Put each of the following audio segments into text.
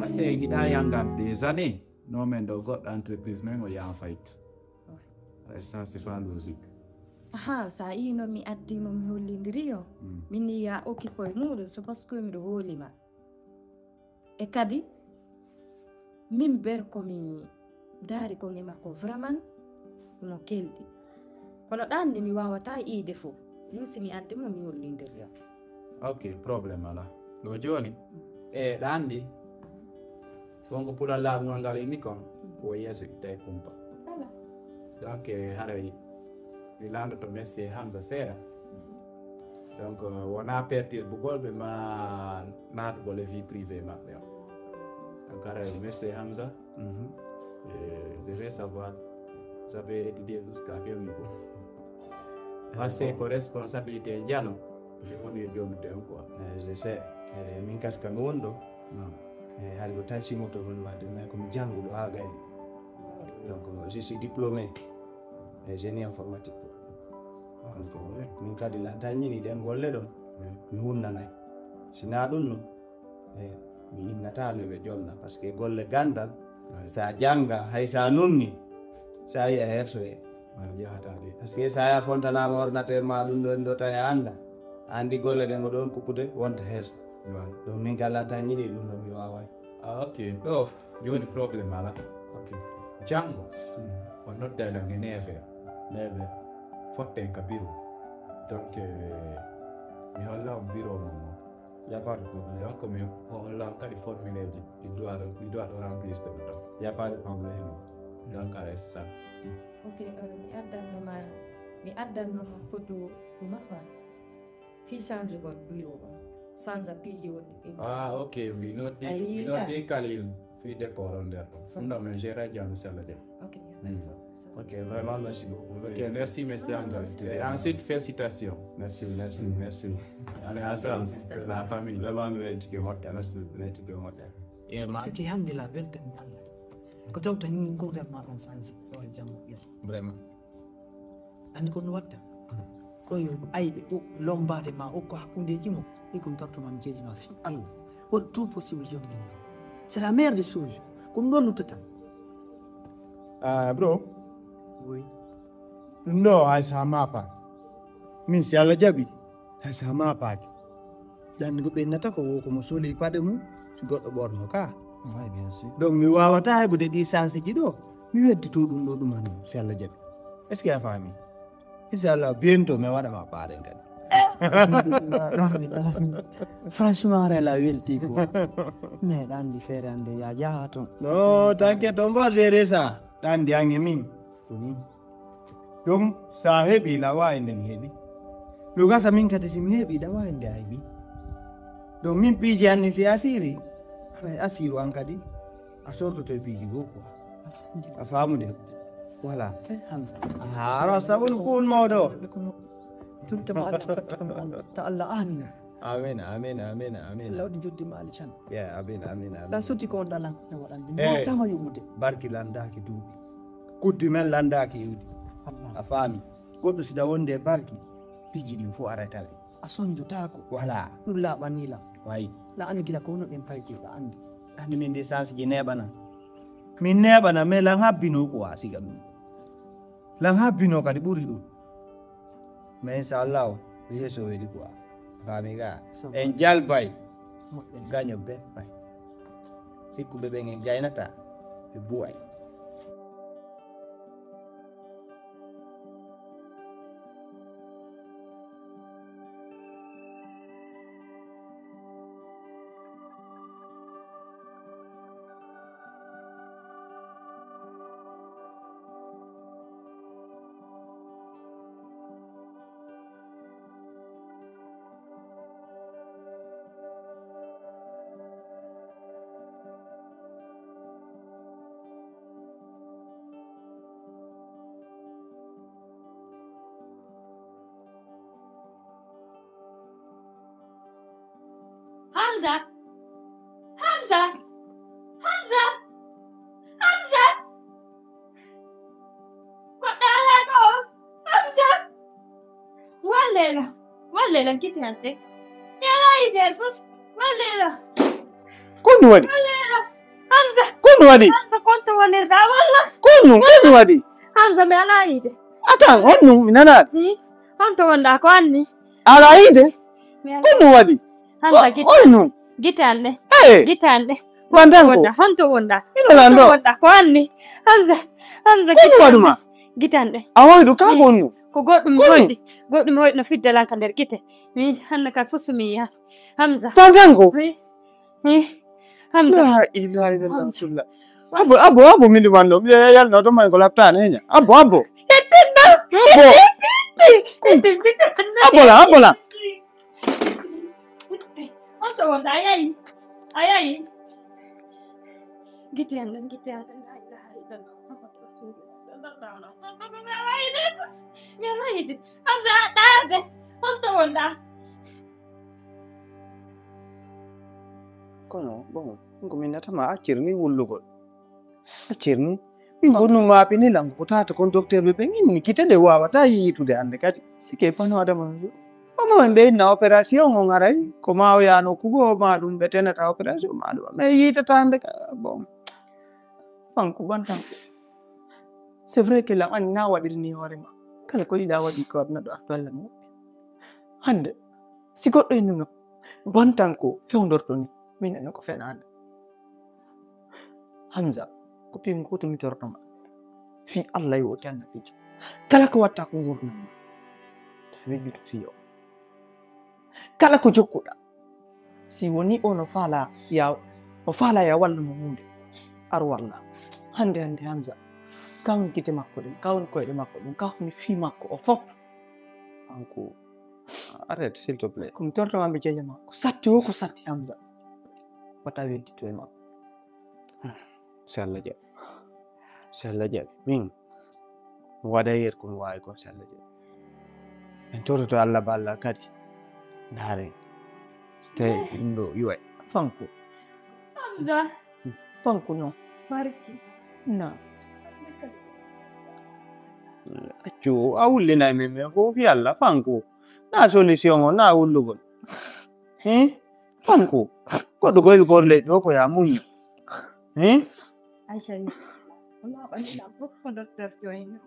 say ida yangam des années no men do got entreprise men o ya fight ça c'est pas logique. Aha, sa ino mi addi mo mi hollindiri yo. Minni ya occupoy muɗum so parce que miɗo hoolima. E kadi min ber komi daari ko ngi makko vraiment no keldi. Kono ɗandi mi wawata iide fof. Min si mi addi mo mi hollindiri yo. Ok, problème ala. Lo joni e ɗandi songo pula laaɓugol ngal inni kon ko yeeso itta e kumpa. Donc haray mi landoto Messi Hamza seeɗa donc wona pertirɓugol ɓe ma natugol e vie privé maɓɓe o donc haray Messi Hamza je vais savoir vous avez étudié jusqu'à quel niveau parce que responsabilité jano je woni jomiten quoi je sais min kas kam won ɗo haali ko taccimoto won wadde mais komi jannguɗo ha gayni donc je suis diplômé e génie informatique min kadi na daññini ɗen golle ɗon mi hunnanay sina ɗum no mi innata no ɓe jomna par ce que golle gandal sa janga hay sa numni sa yi a hersoye par ce que sa ya fontanama ordinateur ma ɗum ɗon ɗo tawi a anda andi golle ɗen ko ɗon kuppude wonta herso donc min kala daññini ɗum ɗo mi waway ok ɗo joni probléme ala jango o noddayla nge 9h fotten ka bureau donc mi holla on bureau mo y a pas de problème donc mi holla on kadi formulaire ji il doit remplir ce bouton y a pas de problème donc ala ça Ok, mi addannoma photo maɓɓa fi change gon bureau o sans appiji woni ah ok mi noddi kalil fi décor on nder ɗum ɗo min géré jam salade ok ok vraiment merci beaucoup ok merci monsieur André et ensuite félicitations merci allez ensemble la famille vraiment mi weltike moƴƴa merci weltike moƴƴa e ma siti hande la welta mi Allah ko tawta ni gurdam ma ɗon sansi ɗo jamma vraiment andi ko no watta ɗo yo ayɓe ɗo lombade ma o ko hakkundeji mo e kom tartuma mi jeeji ma fi Allah waɗ tout possible jomni c'est la meilleure des choses ko ɗum ɗon luttata bro oui ɗum ɗo hay sa mapa min si Allah jaɓi hay sa mapaki jande ko ɓennata ko wo komo sooli paɗe mum so goɗɗo ɓorno ka oui bien sûr donc mi wawata heɓude ɗi chance ji ɗo mi weddito ɗum ɗo ɗuman si Allah jaɓi est ce que a faami inchallah bientôt mi waɗama paaren kadi franchement rela welti ko neɗa andi feere ande ya jaha toon no t'inquiète on va gérer ça ɗan ndiyange min ɗumi ɗum sa heeɓi la wawi nde mi heeɓi ɗum gasa min kadi simi heeɓi ɗa wawi nde a heeɓi donc min piiji anni si a siri a siru an kadi a sortoto e piiji goo quoi a faamude voilà Hamza ara sabun kun mawɗo tuntama ta Allah amina amin amin amin amin Allah waɗi joddima ali can ya amin amin la sotti ko on ɗalan e waɗande Eh. mowtama yummude barki landaki duuɓi kuddi men landaki iwdi a faami goɗɗo sida wonde e barki piiji ɗin fof arataɓe a soñjotako voilà ɗum laaɓanila wayi la andi gila ko wono ɗen paytirɗa andi andi min de chance ji neɓana min neɓana mais lan habbino quoi siga ɗum lan habbino kadi ɓuri ɗum mais inchallah o yeeso weɗi quoi faami ga en jalbay moƴƴen gaño beppay sikkuɓe ɓen en gaynata ɓe buway Hamza! Hamza! Hamza! Hamza! Goɗɗo ala ɗo! Hamza! Wallela gite hande. Mi ala yiide fos. Wallela. ko ɗum waɗi Wallela. Hamza Kono waɗi? Hamza konto wonirɗa walla Kono waɗi? Hamza mi ala yiide Atan honnu mi nanaɗe. honto wonɗa ko anni Ala yiide? Kono waɗi? Hamza Honnu? gitanɗe Hey! gitanɗe Wandanko? honto wonɗa Ino wonɗa ko anni Hamza Kono waɗuma? gitanɗe A woydu ka honnu? ko goɗɗum hoyɗi no fiddalanka nder gite min hande ka fusumi ya Hamza Wandanko? Hamza La ilaha illallah. Abo mindi wando. Yal no to may ko laptan henya. Abo. Abo la. Oso wonda ayayi gite ande la ilaha illallah Muhammad rasulullah mi alayide Hamza ɗaade honto wonda Kono bon ko min natama accirni wullugol. Accirni min gonnu maapini lango ko tata kon docteur ɓe inni kitende wawata yiitude hande kadi sike pano adama yo omo en ɓe inna opération o ngaray ko ma o yano kugo ma ɗum ɓe tenata opération ma ɗum mais yiitata hande ka bon fanko bantan c'est vrai que lam anni na waɗirni hoorema kala ko yiɗa waɗi ko aduna ɗo artu Allah mo hande si goɗɗo innuno bantan ko fewdorto ni min ene ko fenande Hamza ko pin goto mi tortoma fi Allah yo tanna fijo kala ko watta ko gurnama tawi to fiyo kala ko jokkuɗa si woni o no faala ya walla mo hunde ar walla hande Hamza kan gite makko ɗen kawon koyɗe makko ɗum kawni fi makko o fof anko arrête s'il te plaît komi tortoma ɓe jeeyama ko satti o ko satti Hamza wata weddito e makko si Allah jaɓi min mi waɗa yer komi wawi kon si Allah jaɓi en tortoto Allah balla kadi ndaare so tawi ɗum ɗo yiway fanko Hamza fanko non barki na accu a wullinayi min men fof fi Allah fanko na solution o na wullugol fanko goɗɗo goyɗo gorle ɗo ko ya muño Aisha Allah banina fof docteur joyni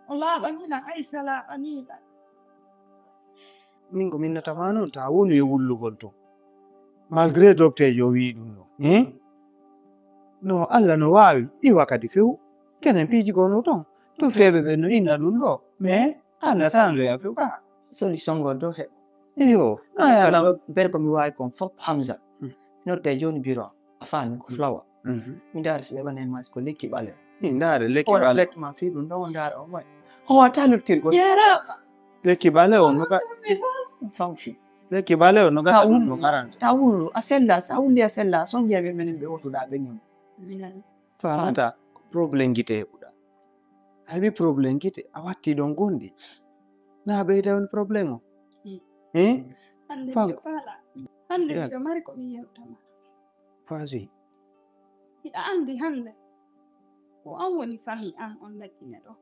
Allah banina Aisha la banina min ko min natama noon ta woni e wullugol to malgré docteur yo wi ɗum ɗo no Allah no wawi iwa kadi few kenen piiji gono ton docteur ɓe no inna ɗum ɗo mais Allah tanre ya few ka solution gol do heɓ iyo kala ber ko mi wawi kon fof Hamza notte joni bureau a faami ko flawa mi ndaara so ɓeɓane mas ko lekki ɓale mi ndaare lekki ɓale traitement fi ɗum ɗon ndaara o moy o wata luttirgol lekki ɓale o no fanki lekki ɓale o no gasa no karanta ta wuro a sella sa wulli a sella son jiyaɓe menen ɓe wotuɗa ɓe ñam famata probléme gite heɓuɗa a heɓi probléme gite a watti ɗon gondi na ɓeyda woni probléme o fanko hande ɓe mari ko mi yewtama vas-y hiɗa andi hande ko an woni fami an on laggine ɗo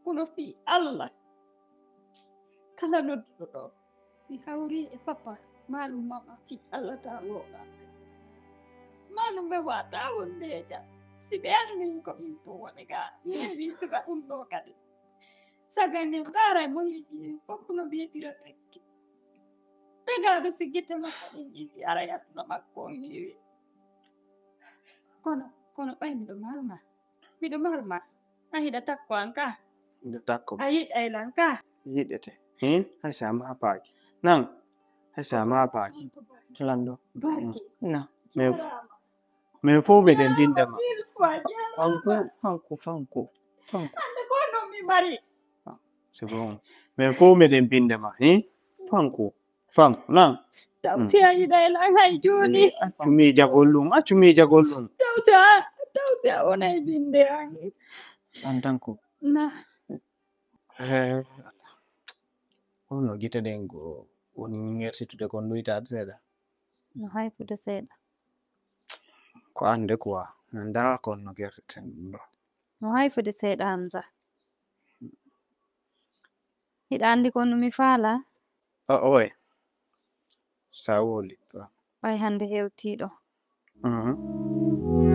kono fi Allah kala nodduɗo ɗo si hawri e papa malum mama fi Allah ta woɗa malum ɓe wata wondeja si ɓe anni ko min to woni ga yewi suka ɗum ɗo kadi sagani ndara mo yiɗi fof no mbiyetira tekki tagaɗo si guite makko ɗin yiɗi ara yattuɗo makko on heewi kono ɓay miɗo marma a hiɗa takko an ka takko a yiɗaylan ka yiɗete hay sa ma paaki nan hay sa ma paaki lanɗo na mais fof meɗen bindema fanko ande ko non mi mari c'est bon mais fof meɗen bindema fanko nan tawsi a yiɗaylan hay joni accumi jagol ɗum tawsi a wonay binde an tanko na ono gite ɗen go woni universitude kon ɗoytade seeɗa no hayfude seeɗa ko ande quoi nanda kon no gerteten ɗum ɗo no hayfude seeɗa Hamza hiɗa andi kon no mi faala oye sa woli ɓay hande hewtiɗo Mhm.